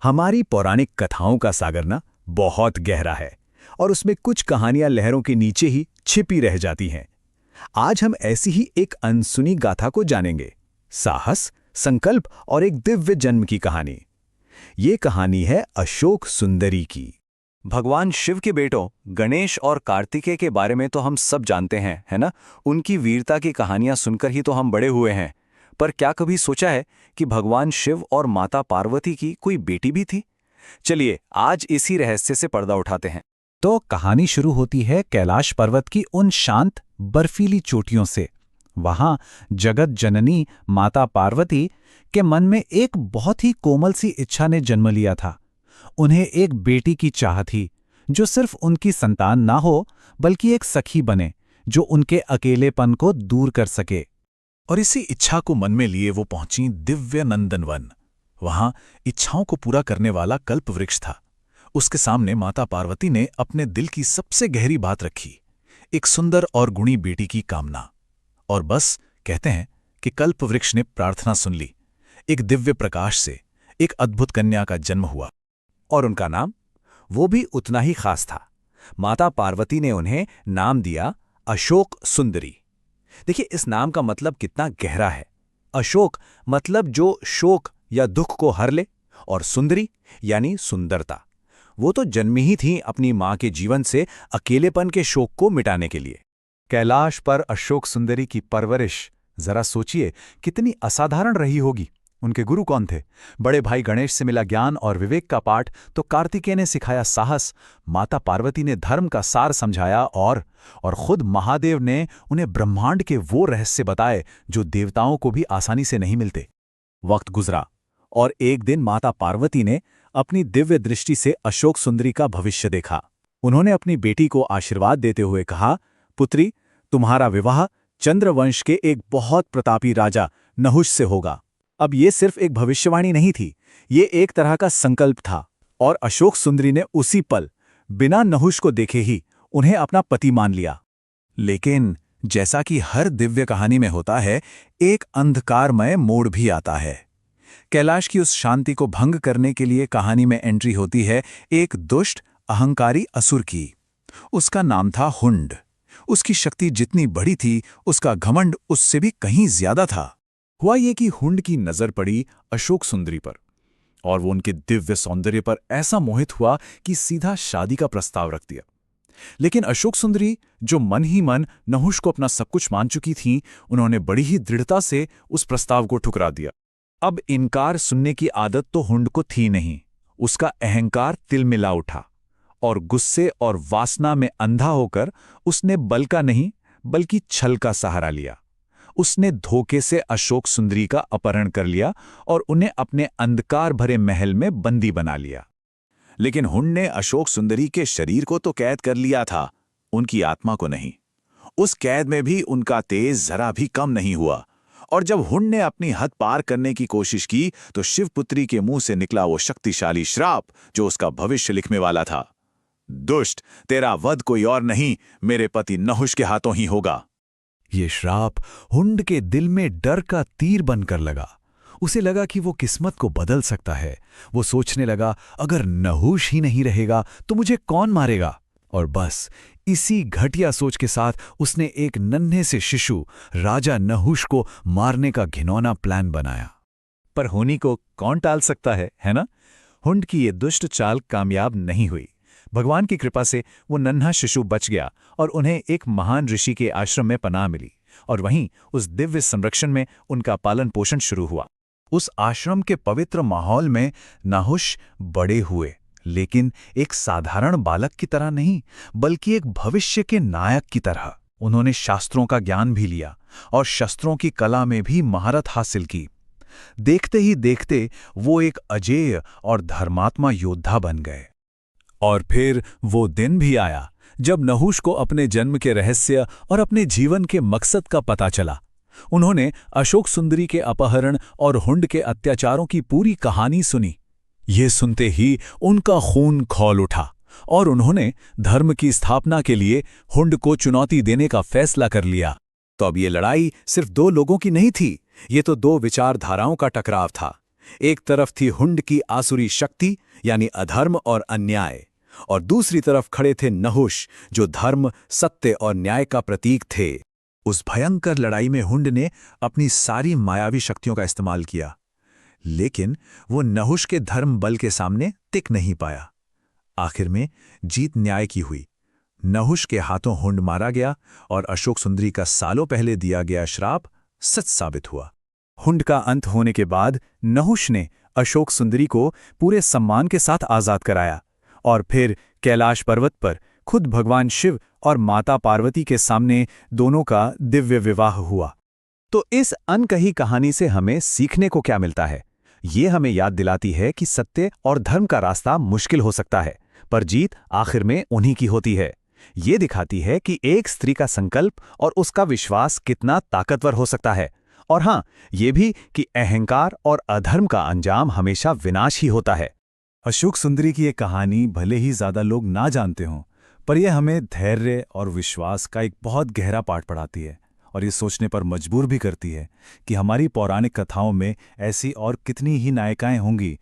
हमारी पौराणिक कथाओं का सागर ना बहुत गहरा है और उसमें कुछ कहानियां लहरों के नीचे ही छिपी रह जाती हैं। आज हम ऐसी ही एक अनसुनी गाथा को जानेंगे। साहस, संकल्प और एक दिव्य जन्म की कहानी। ये कहानी है अशोक सुंदरी की। भगवान शिव के बेटों गणेश और कार्तिकेय के बारे में तो हम सब जानते हैं, है ना। उनकी वीरता की कहानियां सुनकर ही तो हम बड़े हुए हैं। पर क्या कभी सोचा है कि भगवान शिव और माता पार्वती की कोई बेटी भी थी? चलिए आज इसी रहस्य से पर्दा उठाते हैं। तो कहानी शुरू होती है कैलाश पर्वत की उन शांत बर्फीली चोटियों से। वहां जगत जननी माता पार्वती के मन में एक बहुत ही कोमल सी इच्छा ने जन्म लिया था। उन्हें एक बेटी की चाह थी, जो सिर्फ उनकी संतान ना हो बल्कि एक सखी बने, जो उनके अकेलेपन को दूर कर सके। और इसी इच्छा को मन में लिए वो पहुंची दिव्य नंदनवन। वहां इच्छाओं को पूरा करने वाला कल्प वृक्ष था। उसके सामने माता पार्वती ने अपने दिल की सबसे गहरी बात रखी, एक सुंदर और गुणी बेटी की कामना। और बस कहते हैं कि कल्प वृक्ष ने प्रार्थना सुन ली। एक दिव्य प्रकाश से एक अद्भुत कन्या का जन्म हुआ। और उनका नाम वो भी उतना ही खास था। माता पार्वती ने उन्हें नाम दिया अशोक सुंदरी। देखिए इस नाम का मतलब कितना गहरा है। अशोक मतलब जो शोक या दुख को हर ले, और सुंदरी यानी सुंदरता। वो तो जन्मी ही थी अपनी मां के जीवन से अकेलेपन के शोक को मिटाने के लिए। कैलाश पर अशोक सुंदरी की परवरिश, जरा सोचिए कितनी असाधारण रही होगी। उनके गुरु कौन थे? बड़े भाई गणेश से मिला ज्ञान और विवेक का पाठ, तो कार्तिकेय ने सिखाया साहस, माता पार्वती ने धर्म का सार समझाया और खुद महादेव ने उन्हें ब्रह्मांड के वो रहस्य बताए जो देवताओं को भी आसानी से नहीं मिलते। वक्त गुजरा और एक दिन माता पार्वती ने अपनी दिव्य दृष्टि से अशोक सुंदरी का भविष्य देखा। उन्होंने अपनी बेटी को आशीर्वाद देते हुए कहा, पुत्री, तुम्हारा विवाह चंद्रवंश के एक बहुत प्रतापी राजा नहुष से होगा। अब ये सिर्फ एक भविष्यवाणी नहीं थी, ये एक तरह का संकल्प था। और अशोक सुंदरी ने उसी पल बिना नहुष को देखे ही उन्हें अपना पति मान लिया। लेकिन जैसा कि हर दिव्य कहानी में होता है, एक अंधकारमय मोड़ भी आता है। कैलाश की उस शांति को भंग करने के लिए कहानी में एंट्री होती है एक दुष्ट अहंकारी असुर की। उसका नाम था हुंड। उसकी शक्ति जितनी बड़ी थी, उसका घमंड उससे भी कहीं ज्यादा था। हुआ ये कि हुंड की नजर पड़ी अशोक सुंदरी पर और वो उनके दिव्य सौंदर्य पर ऐसा मोहित हुआ कि सीधा शादी का प्रस्ताव रख दिया। लेकिन अशोक सुंदरी, जो मन ही मन नहुष को अपना सब कुछ मान चुकी थीं, उन्होंने बड़ी ही दृढ़ता से उस प्रस्ताव को ठुकरा दिया। अब इनकार सुनने की आदत तो हुंड को थी नहीं। उसका अहंकार तिलमिला उठा और गुस्से और वासना में अंधा होकर उसने बल का नहीं बल्कि छल का सहारा लिया। उसने धोखे से अशोक सुंदरी का अपहरण कर लिया और उन्हें अपने अंधकार भरे महल में बंदी बना लिया। लेकिन हुंड ने अशोक सुंदरी के शरीर को तो कैद कर लिया था, उनकी आत्मा को नहीं। उस कैद में भी उनका तेज जरा भी कम नहीं हुआ। और जब हुंड ने अपनी हद पार करने की कोशिश की तो शिवपुत्री के मुंह से निकला वो शक्तिशाली श्राप जो उसका भविष्य लिखने वाला था। दुष्ट, तेरा वध कोई और नहीं, मेरे पति नहुष के हाथों ही होगा। ये श्राप हुंड के दिल में डर का तीर बनकर लगा। उसे लगा कि वो किस्मत को बदल सकता है। वो सोचने लगा, अगर नहुष ही नहीं रहेगा तो मुझे कौन मारेगा? और बस इसी घटिया सोच के साथ उसने एक नन्हे से शिशु राजा नहुष को मारने का घिनौना प्लान बनाया। पर होनी को कौन टाल सकता है ना? हुंड की ये दुष्ट चाल कामयाब नहीं हुई। भगवान की कृपा से वो नन्हा शिशु बच गया और उन्हें एक महान ऋषि के आश्रम में पनाह मिली और वहीं उस दिव्य संरक्षण में उनका पालन पोषण शुरू हुआ। उस आश्रम के पवित्र माहौल में नहुष बड़े हुए, लेकिन एक साधारण बालक की तरह नहीं बल्कि एक भविष्य के नायक की तरह। उन्होंने शास्त्रों का ज्ञान भी लिया और शस्त्रों की कला में भी महारत हासिल की। देखते ही देखते वो एक अजेय और धर्मात्मा योद्धा बन गए। और फिर वो दिन भी आया जब नहुष को अपने जन्म के रहस्य और अपने जीवन के मकसद का पता चला। उन्होंने अशोक सुंदरी के अपहरण और हुंड के अत्याचारों की पूरी कहानी सुनी। ये सुनते ही उनका खून खौल उठा और उन्होंने धर्म की स्थापना के लिए हुंड को चुनौती देने का फैसला कर लिया। तो अब ये लड़ाई सिर्फ दो लोगों की नहीं थी, ये तो दो विचारधाराओं का टकराव था। एक तरफ थी हुंड की आसुरी शक्ति यानी अधर्म और अन्याय, और दूसरी तरफ खड़े थे नहुष जो धर्म, सत्य और न्याय का प्रतीक थे। उस भयंकर लड़ाई में हुंड ने अपनी सारी मायावी शक्तियों का इस्तेमाल किया, लेकिन वो नहुष के धर्म बल के सामने टिक नहीं पाया। आखिर में जीत न्याय की हुई। नहुष के हाथों हुंड मारा गया और अशोक सुंदरी का सालों पहले दिया गया श्राप सच साबित हुआ। हुंड का अंत होने के बाद नहुष ने अशोक सुंदरी को पूरे सम्मान के साथ आजाद कराया और फिर कैलाश पर्वत पर खुद भगवान शिव और माता पार्वती के सामने दोनों का दिव्य विवाह हुआ। तो इस अनकही कहानी से हमें सीखने को क्या मिलता है? ये हमें याद दिलाती है कि सत्य और धर्म का रास्ता मुश्किल हो सकता है, पर जीत आखिर में उन्हीं की होती है। ये दिखाती है कि एक स्त्री का संकल्प और उसका विश्वास कितना ताकतवर हो सकता है, और हाँ, ये भी कि अहंकार और अधर्म का अंजाम हमेशा विनाश ही होता है। अशोक सुंदरी की ये कहानी भले ही ज्यादा लोग ना जानते हों, पर यह हमें धैर्य और विश्वास का एक बहुत गहरा पाठ पढ़ाती है और ये सोचने पर मजबूर भी करती है कि हमारी पौराणिक कथाओं में ऐसी और कितनी ही नायिकाएं होंगी